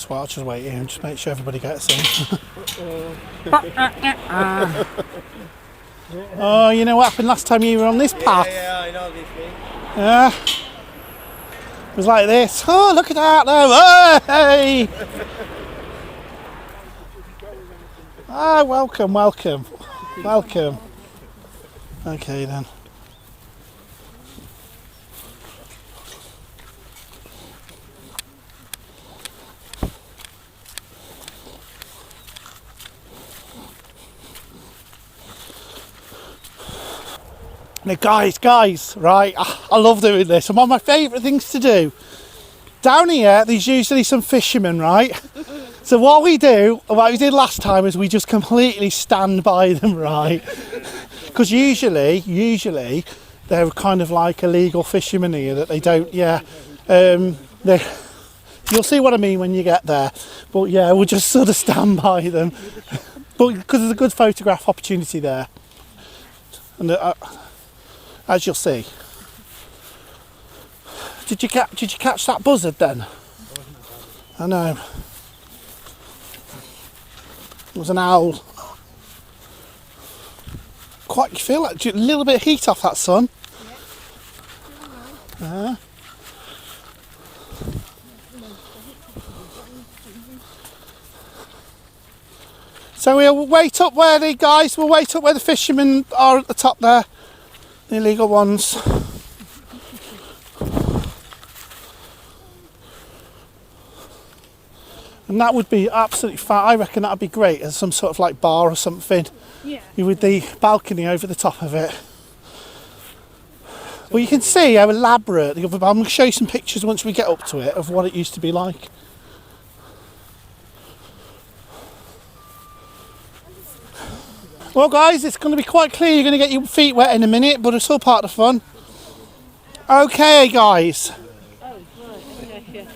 I'll just wait here and just make sure everybody gets in. Oh, you know what happened last time you were on this path? Yeah, I know this thing. Yeah. It was like this. Oh, look at that though. Oh, hey! Ah, welcome. Okay then. Now guys, right, I love doing this. One of my favourite things to do. Down here, there's usually some fishermen, right? So what we did last time is we just completely stand by them, right? Because usually, they're kind of like illegal fishermen here that they don't, yeah. You'll see what I mean when you get there. But yeah, we'll just sort of stand by them. But because there's a good photograph opportunity there. And as you'll see. Did you catch that buzzard then? I know. It was an owl. Quite, you feel like a little bit of heat off that sun. So we'll wait up where the fishermen are at the top there. The illegal ones. And that would be absolutely fine. I reckon that would be great as some sort of like bar or something. Yeah. With the balcony over the top of it. Well, you can see how elaborate the other. I'm going to show you some pictures once we get up to it of what it used to be like. Well guys, it's going to be quite clear you're going to get your feet wet in a minute, but it's all part of the fun. Okay guys. Oh, right. Okay.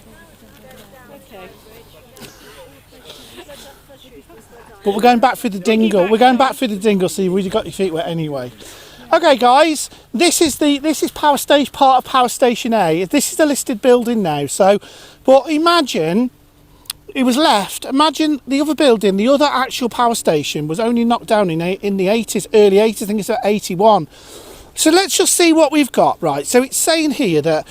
But we're going back through the dingle. So you've already got your feet wet anyway. Okay guys, this is power station, part of Power Station A. This is a listed building now. So, but imagine it was left. Imagine the other building, the other actual power station was only knocked down in the 80s, early 80s. I think it's at 81. So let's just see what we've got. Right. So it's saying here that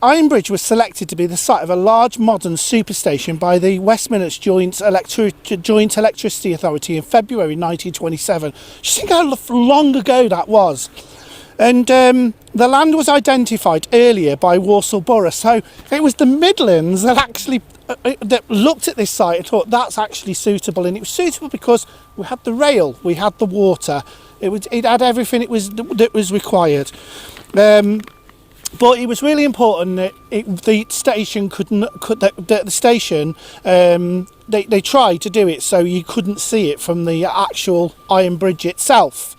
Ironbridge was selected to be the site of a large modern superstation by the West Midlands Joint Electricity Authority in February 1927. Just think how long ago that was. And the land was identified earlier by Walsall Borough. So it was the Midlands that actually that looked at this site and thought that's actually suitable. And it was suitable because we had the rail, we had the water, it had everything that was required. But it was really important that the station they tried to do it so you couldn't see it from the actual Ironbridge itself.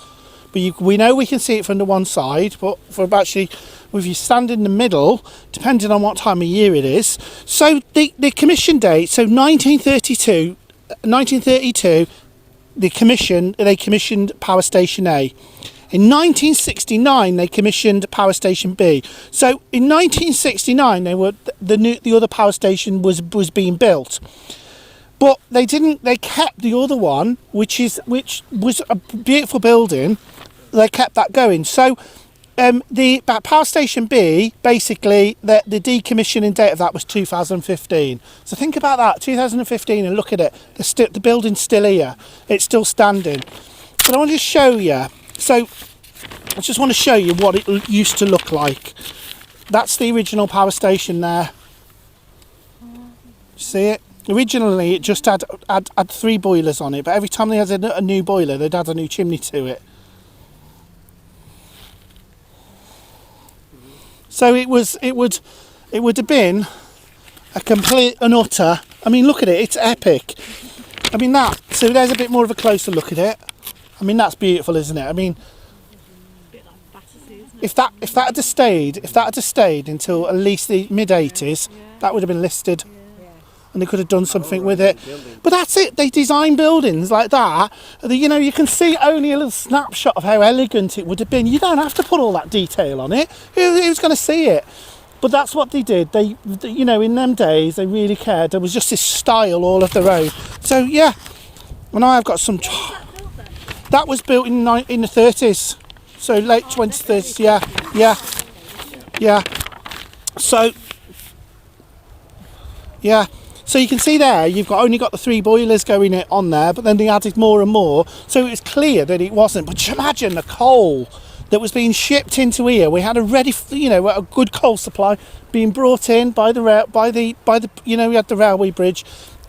But we know we can see it from the one side, but if you stand in the middle, depending on what time of year it is. So the commission date, so 1932, they commissioned Power Station A. In 1969, they commissioned Power Station B. So in 1969, the other power station was being built, but they kept the other one, which was a beautiful building. They kept that going. So the power station B, basically, the decommissioning date of that was 2015. So think about that, 2015, and look at it. The building's still here. It's still standing. But I want to show you. So I just want to show you what it used to look like. That's the original power station there. See it? Originally, it just had 3 boilers on it, but every time they had a new boiler, they'd add a new chimney to it. So it would have been a complete and utter. I mean, look at it; it's epic. I mean that. So there's a bit more of a closer look at it. I mean, that's beautiful, isn't it? I mean, if that had stayed until at least the mid-80s, that would have been listed. And they could have done something with it. But that's it. They design buildings like that. You know, you can see only a little snapshot of how elegant it would have been. You don't have to put all that detail on it. Who's going to see it? But that's what they did. They, you know, in them days, they really cared. There was just this style all of their own. So yeah, and I've got some. That was built in the 30s, so late 20s. Yeah. So yeah. So you can see there, you've only got the 3 boilers going on there, but then they added more and more. So it was clear that it wasn't. But imagine the coal that was being shipped into here. We had a ready, you know, a good coal supply being brought in by the you know, we had the railway bridge,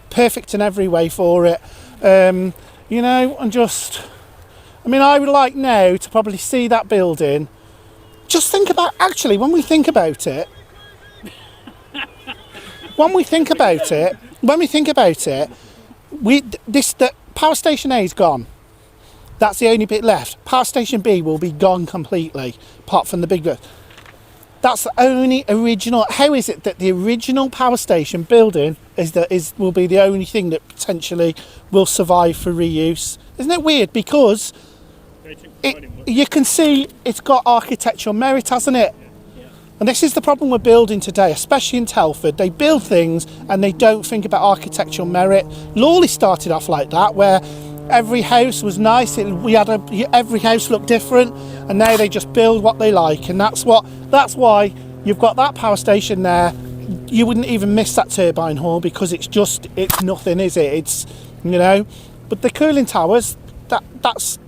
perfect in every way for it. You know, and just, I mean, I would like now to probably see that building. Just think about, actually, when we think about it, the power station A is gone. That's the only bit left. Power station B will be gone completely, apart from the big bit. That's the only original. How is it that the original power station building will be the only thing that potentially will survive for reuse? Isn't it weird? Because you can see it's got architectural merit, hasn't it? And this is the problem we're building today, especially in Telford. They build things and they don't think about architectural merit. Lawley started off like that, where every house was nice. Every house looked different, and now they just build what they like. And that's why you've got that power station there. You wouldn't even miss that turbine hall because it's nothing, is it? It's, you know. But the cooling towers, that's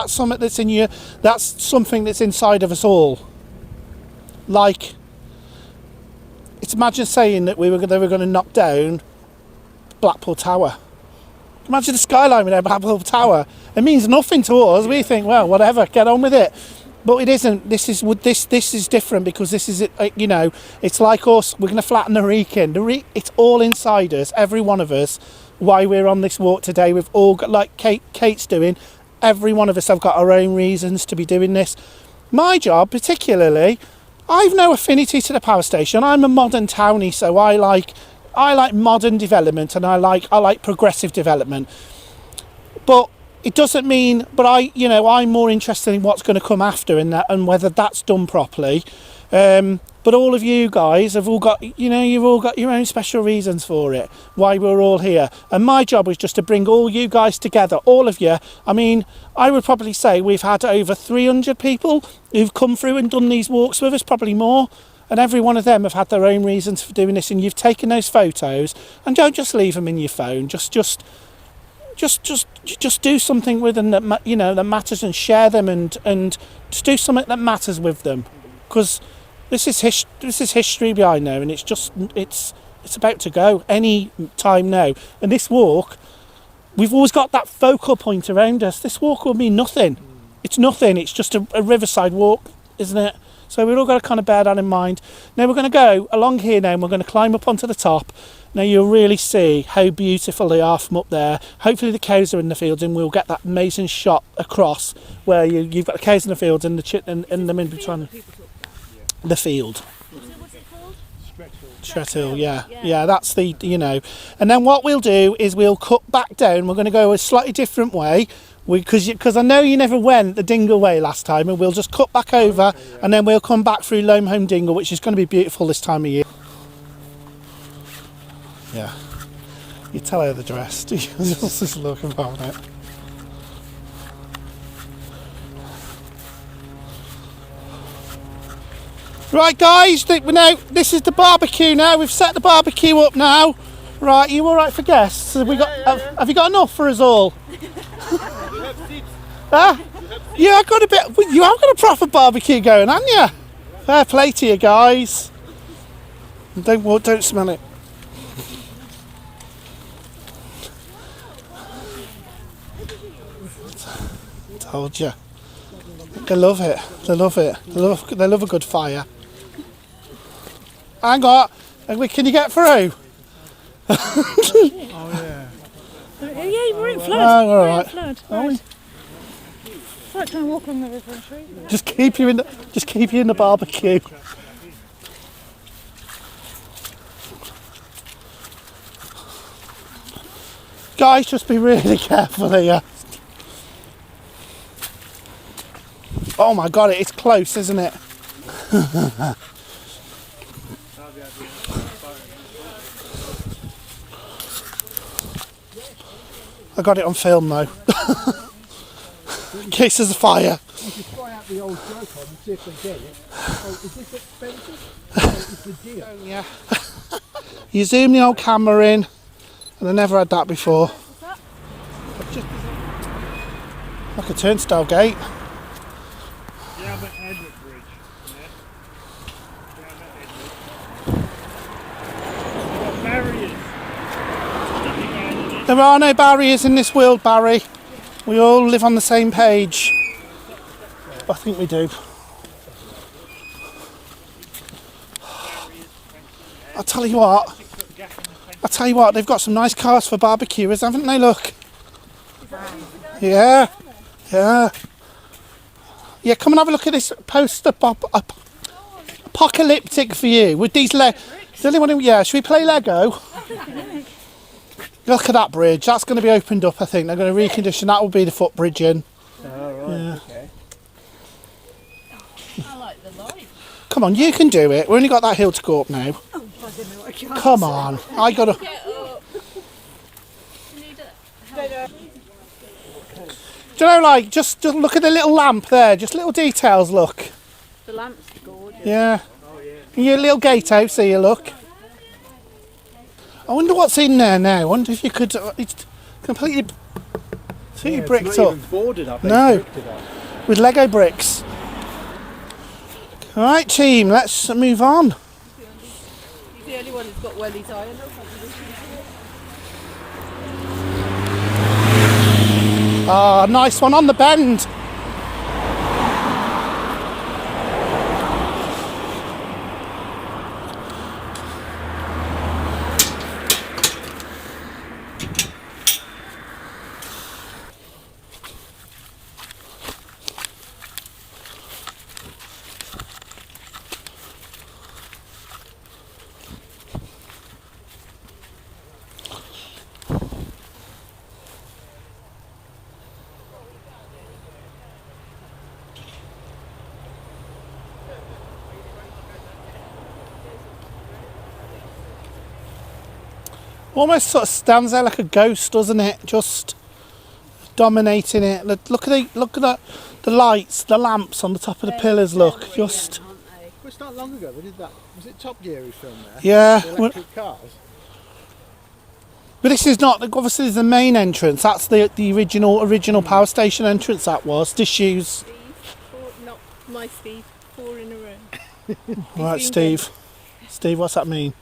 something that's in you. That's something that's inside of us all. Like, it's imagine saying that they were going to knock down Blackpool Tower. Imagine the skyline without Blackpool Tower. It means nothing to us. We think, well, whatever, get on with it. But it isn't. This is different because this is, you know, it's like us. We're going to flatten the Wrekin. It's all inside us, every one of us. Why we're on this walk today, we've all got, like Kate's doing. Every one of us have got our own reasons to be doing this. My job, particularly, I've no affinity to the power station. I'm a modern townie, so I like modern development and I like progressive development. But it doesn't mean. But I'm more interested in what's going to come after and whether that's done properly. But all of you guys have all got, you've all got your own special reasons for it, why we're all here. And my job was just to bring all you guys together, all of you. I mean, I would probably say we've had over 300 people who've come through and done these walks with us, probably more. And every one of them have had their own reasons for doing this. And you've taken those photos, and don't just leave them in your phone. Just do something with them that that matters, and share them, and just do something that matters with them, because this is history behind there, and it's about to go any time now. And this walk, we've always got that focal point around us. This walk will mean nothing. It's nothing. It's just a riverside walk, isn't it? So we've all got to kind of bear that in mind. Now we're going to go along here now, and we're going to climb up onto the top. Now you'll really see how beautiful they are from up there. Hopefully the cows are in the fields, and we'll get that amazing shot across where you've got the cows in the fields and and them in between. The field. So what's it called? Strethill, yeah, that's the, and then what we'll do is we'll cut back down. We're going to go a slightly different way, because I know you never went the Dingle way last time, and we'll just cut back over, and then we'll come back through Loam Home Dingle, which is going to be beautiful this time of year. Yeah, you tell her the dress. Just look about it. Right, guys, this is the barbecue now. We've set the barbecue up now. Right, you all right for guests? Have you got enough for us all? Huh? You have got a proper barbecue going, haven't you? Fair play to you guys. Don't smell it. Told you. They love it. They love it. They love a good fire. Hang on. Can you get through? Yeah, we're in flood. Oh, all right. Flood. Are we? It's like trying to walk along the river and tree. Just keep you in the barbecue. Guys, just be really careful here. Oh my God, it's close, isn't it? I got it on film though. In case there's a fire. You could try out the old joke on and see if they get it. Oh, is this expensive? Oh, it's the deal. Yeah. You zoom the old camera in, and I never had that before. Like a turnstile gate. Yeah, but Ironbridge. Yeah. Barriers. There are no barriers in this world, Barry. We all live on the same page. I think we do. I'll tell you what, they've got some nice cars for barbecuers, haven't they? Look. Yeah. Yeah. Yeah, come and have a look at this post-apocalyptic view with these yeah, should we play Lego? Look at that bridge. That's going to be opened up, I think. They're going to recondition. That will be the footbridge in. Oh, right, Yeah. okay. I like the light. Come on, you can do it. We've only got that hill to go up now. Oh, I don't know, I can't. Come on. I got to... Get up. You need a... Do you know, like, just look at the little lamp there. Just little details, look. The lamp's gorgeous. Yeah. Your little gatehouse here, look. I wonder what's in there now. I wonder if you could... It's completely bricked It's not up. even boarded up. No. Bricked it up. With Lego bricks. Alright, team, let's move on. He's the only one who's got wellies iron. Ah, nice one on the bend. Almost sort of stands there like a ghost, doesn't it? Just dominating it. Look at the lights, the lamps on the top of the pillars. Look, just Well, it's not long ago. We did that. Was it Top Gear who filmed there? yeah. The electric cars. But this is not. Obviously, the main entrance. That's the original power station entrance. That was disused. Not my Steve, 4 in a row. Right, Steve. Steve, what's that mean?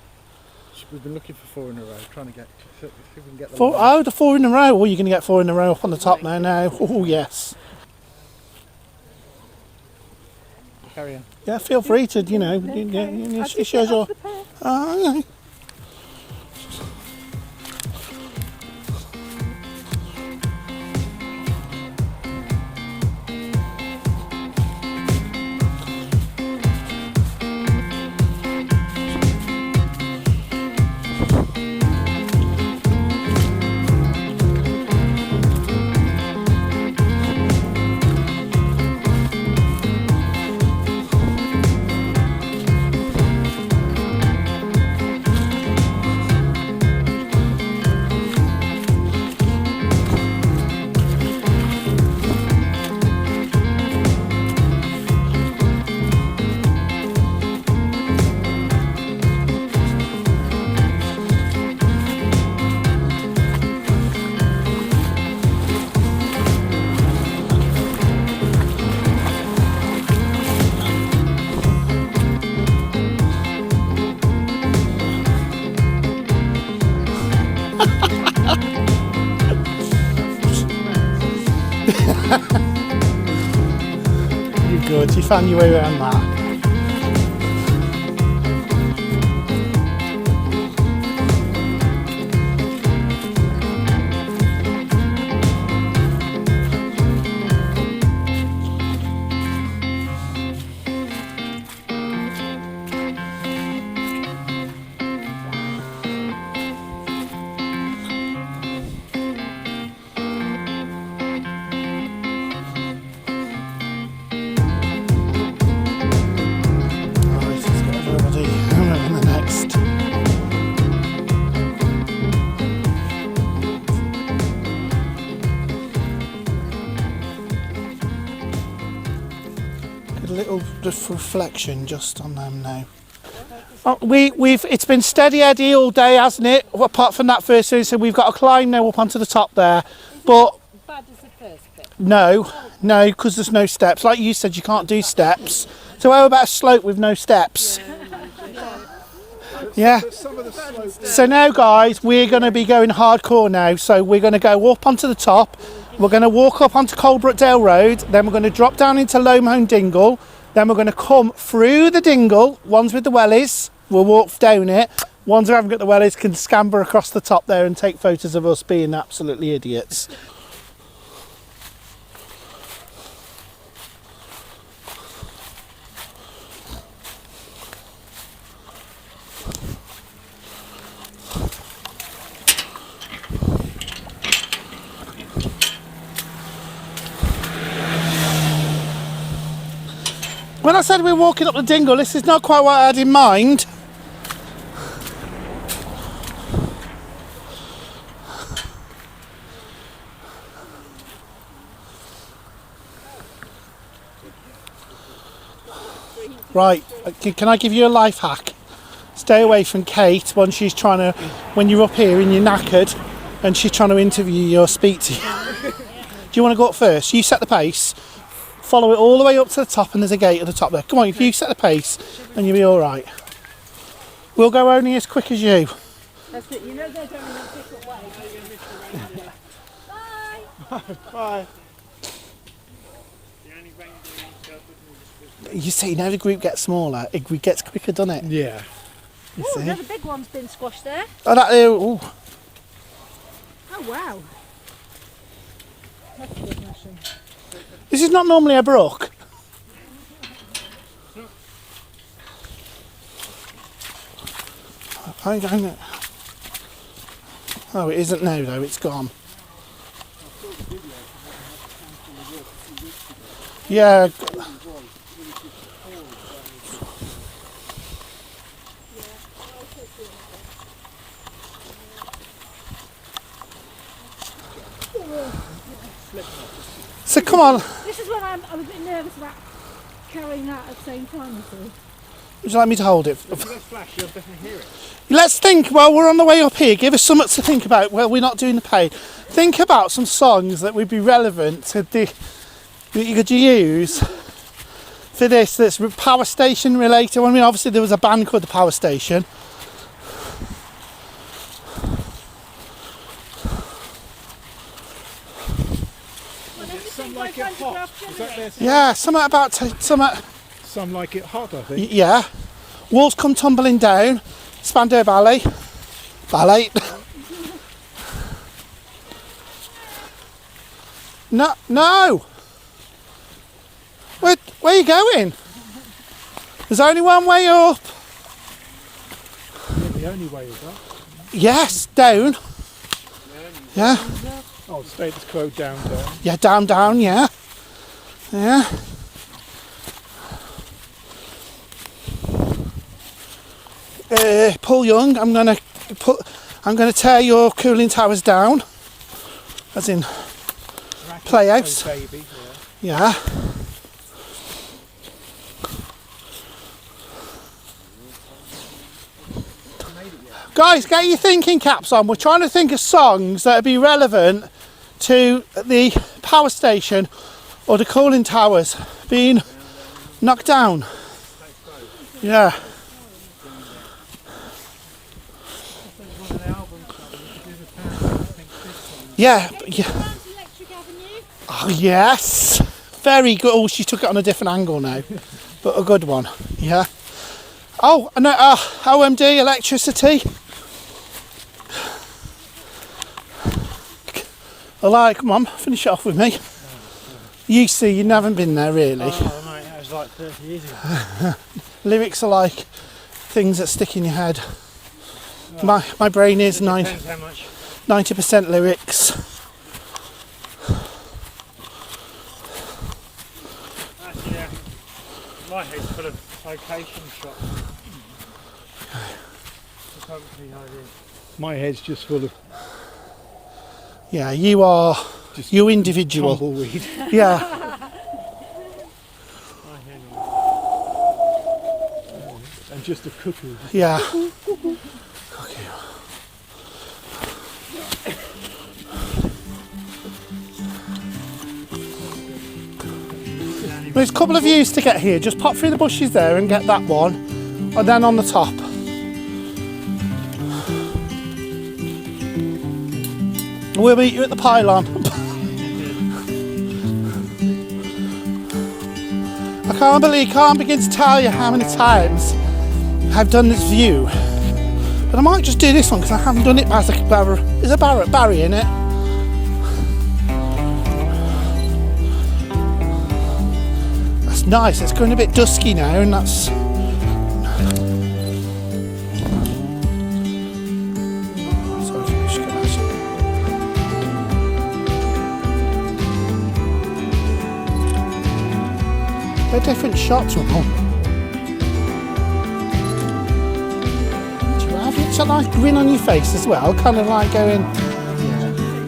We've been looking for 4 in a row, trying to see if we can get them. The 4 in a row. Oh, you're going to get 4 in a row up on the top there now. Oh, yes. Carry on. Yeah, feel free to, it shows your... Oh, you found your way around that. Little reflection just on them now. Oh, it's been steady Eddie all day, hasn't it? Apart from that first thing, so we've got to climb now up onto the top there. But Bad as the first bit. no, because there's no steps. Like you said, you can't do steps. So how about a slope with no steps? Yeah. So now, guys, we're going to be going hardcore now. So we're going to go up onto the top. We're going to walk up onto Coalbrookdale Road, then we're going to drop down into Lomehome Dingle, then we're going to come through the dingle, ones with the wellies, we'll walk down it, ones who haven't got the wellies can scamper across the top there and take photos of us being absolutely idiots. When I said we're walking up the dingle, this is not quite what I had in mind. Right, can I give you a life hack? Stay away from Kate when she's trying to, when you're up here and you're knackered and she's trying to interview you or speak to you. Do you want to go up first? You set the pace. Follow it all the way up to the top and there's a gate at the top there. Come on, if you set the pace and you'll be alright. We'll go only as quick as you. That's it. You know they're going in a different way. Bye. Bye. You see, now the group gets smaller, it gets quicker, doesn't it? Yeah. You Oh, see? another big one's been squashed there. Oh, that there, ooh. Oh, wow. That's a good machine. This is not normally a brook. Oh, it isn't now though, it's gone. Yeah. So come on. This is when I'm a bit nervous about carrying that at the same time as you. Would you like me to hold it? If there's a flash, you'll definitely hear it. Let's think while we're on the way up here. Give us something to think about while we're not doing the paid. Think about some songs that would be relevant to that you could use for this. That's power station related. I mean, obviously there was a band called the Power Station. Some like it hot. Is that their Yeah, something about something. Some like it hot, I think. Yeah. Walls come tumbling down. Spandau Ballet. Ballet. No, no. Where are you going? There's only one way up. Yeah, the only way is up. Yes, down. Yeah. Oh, status quo down. Yeah, down, yeah. Yeah. Paul Young, I'm gonna tear your cooling towers down. As in playhouse. Baby. Yeah. Guys, get your thinking caps on. We're trying to think of songs that would be relevant to the power station or the cooling towers being knocked down. Yeah. Yeah. Yeah. Electric Avenue. Oh yes. very good. Oh, she took it on a different angle now, but a good one. Yeah. Oh, and OMD electricity. Come on, finish it off with me. You see, you haven't been there really. Oh mate, that was like 30 years ago. Lyrics are like things that stick in your head. My brain is Depends how much. 90% lyrics. Actually, yeah. My head's full of location shots. Photography ideas. My head's just full of Yeah, you are. just You individual. tumbleweed. Yeah. My head And just a cuckoo. Yeah. There's a couple of views to get here. Just pop through the bushes there and get that one, and then on the top. We'll meet you at the pylon. I can't begin to tell you how many times I've done this view, but I might just do this one because I haven't done it. There's a Barry in it. That's nice. It's going a bit dusky now, and that's. Sorry, just get that. They're different shots, Ronald. Do you have it? A nice grin on your face as well, kind of like going.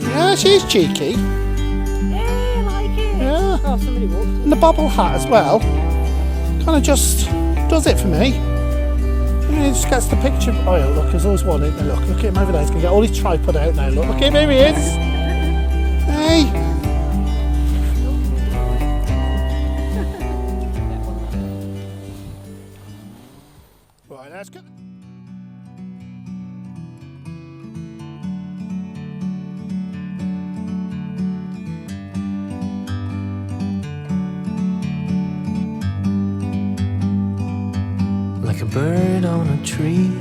Yeah, she's cheeky. Yeah, I like it. Yeah. Oh, somebody walked. And the bobble hat as well. Kind of just does it for me. And he just gets the picture. Oh yeah, look, there's always one in there. Look at him over there. He's going to get all his tripod out now. Look at him, here he is. Hey. Right, that's good. Like a bird on a tree,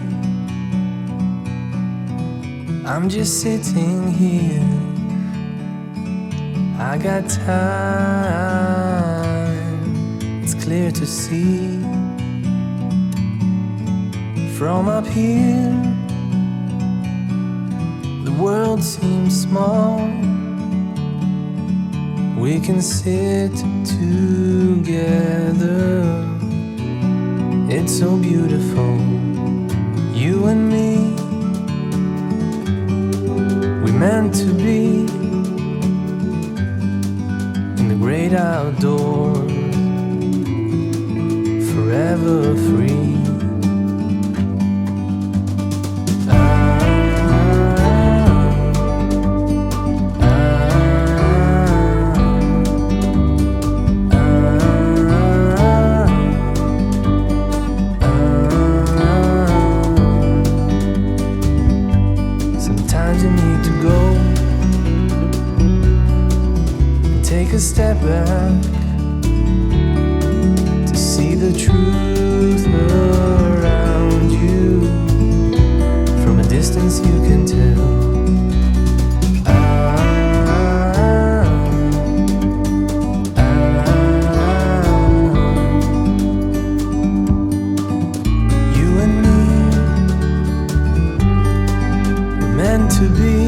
I'm just sitting here. I got time, it's clear to see. From up here, the world seems small. We can sit together. It's so beautiful, you and me. We meant to be in the great outdoors, forever free. A step back to see the truth around you. From a distance you can tell. You and me were meant to be